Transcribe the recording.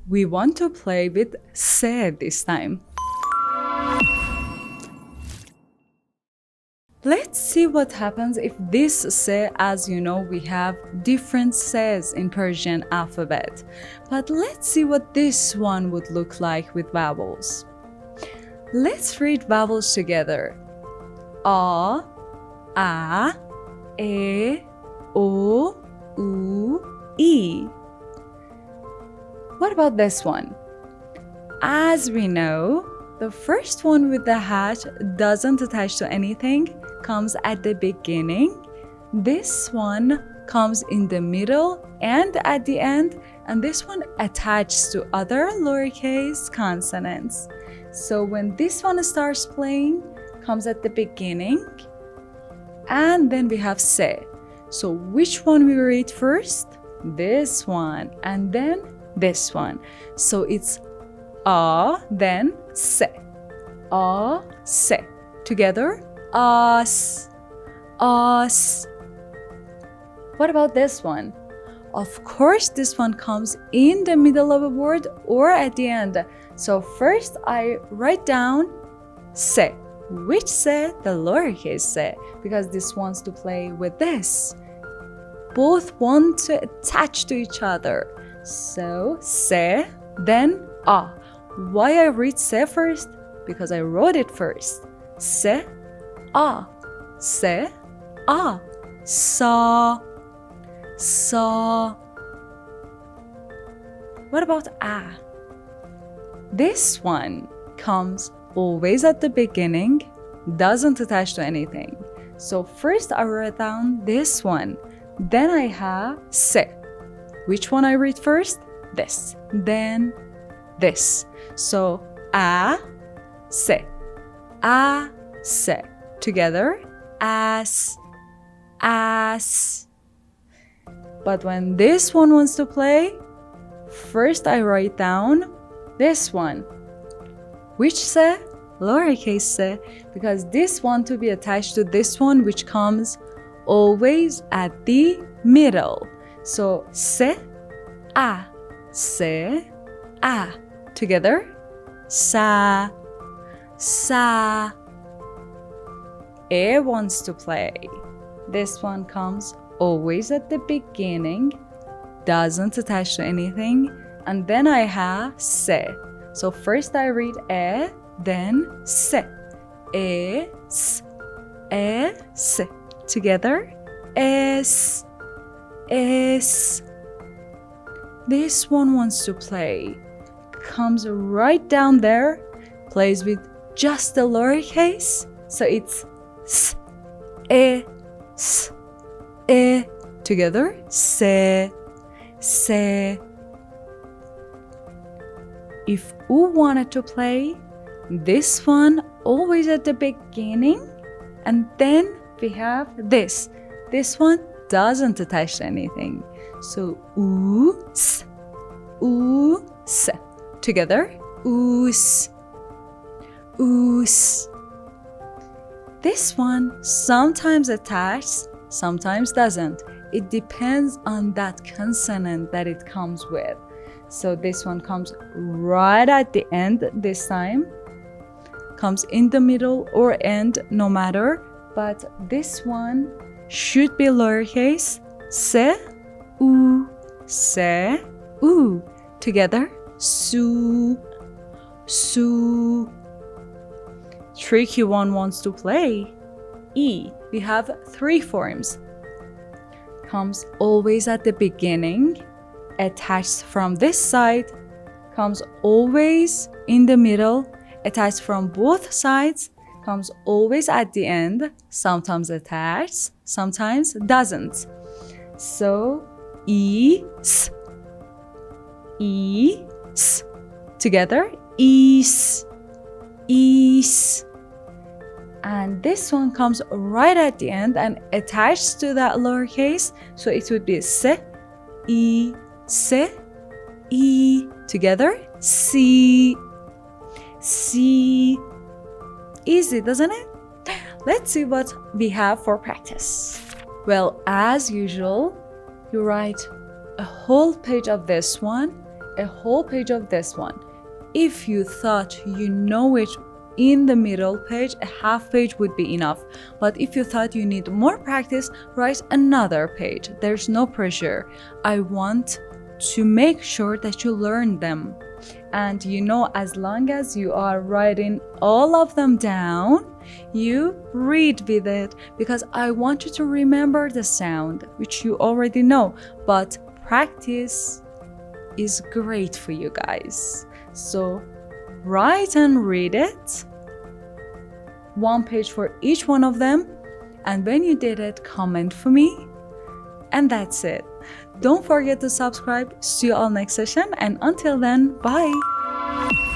we want to play with se this time. Let's see what happens if this se, as you know, we have different ses in Persian alphabet. But let's see what this one would look like with vowels. Let's read vowels together. A, e, o, u, e. What about this one? As we know, the first one with the hat doesn't attach to anything, comes at the beginning. This one comes in the middle and at the end, and this one attaches to other lowercase consonants. So when this one starts playing, comes at the beginning, and then we have se. So which one we read first? This one, and then this one. So it's a, then se. A, se. Together, us, us. What about this one? Of course, this one comes in the middle of a word or at the end. So first I write down se. Which se? The lowercase se, because this wants to play with this. Both want to attach to each other. So se, then a. Why I read se first? Because I wrote it first. Se, a, se, a, sa, sa. What about a? This one comes always at the beginning, doesn't attach to anything. So first I write down this one, then I have se. Which one I read first? This, then this. So a, se, a, se. Together, as, as. But when this one wants to play, first I write down this one. Which se? Lowercase se, because this one to be attached to this one, which comes always at the middle. So se, a, se, a. Together, sa, sa. E wants to play. This one comes always at the beginning, doesn't attach to anything, and then I have se. So first I read e, then se. E, s, e, se. Together, es, es. This one wants to play. Comes right down there, plays with just the lowercase, so it's s, e, s, e. Together, se, se. If u wanted to play, this one always at the beginning, and then we have this. This one doesn't attach to anything. So u, s, u, s. Together, oos, oos. This one sometimes attaches, sometimes doesn't. It depends on that consonant that it comes with. So this one comes right at the end this time. Comes in the middle or end, no matter. But this one should be lowercase. Se, u, se, u. Together, su, su. Tricky one wants to play. E. We have three forms. Comes always at the beginning, attached from this side, comes always in the middle, attached from both sides, comes always at the end, sometimes attached, sometimes doesn't. So E, S. E, S. Together, is, is. And this one comes right at the end and attached to that lowercase, so it would be se, e, se, e. Together, si, si. Easy, doesn't it? Let's see what we have for practice. Well, as usual, you write a whole page of this one a whole page of this one. If you thought you know it in the middle page, a half page would be enough. But if you thought you need more practice, write another page. There's no pressure. I want to make sure that you learn them. And you know, as long as you are writing all of them down, you read with it, because I want you to remember the sound, which you already know, but practice is great for you guys. So write and read it, one page for each one of them, and when you did it, comment for me, and that's it. Don't forget to subscribe. See you all next session, and until then, bye.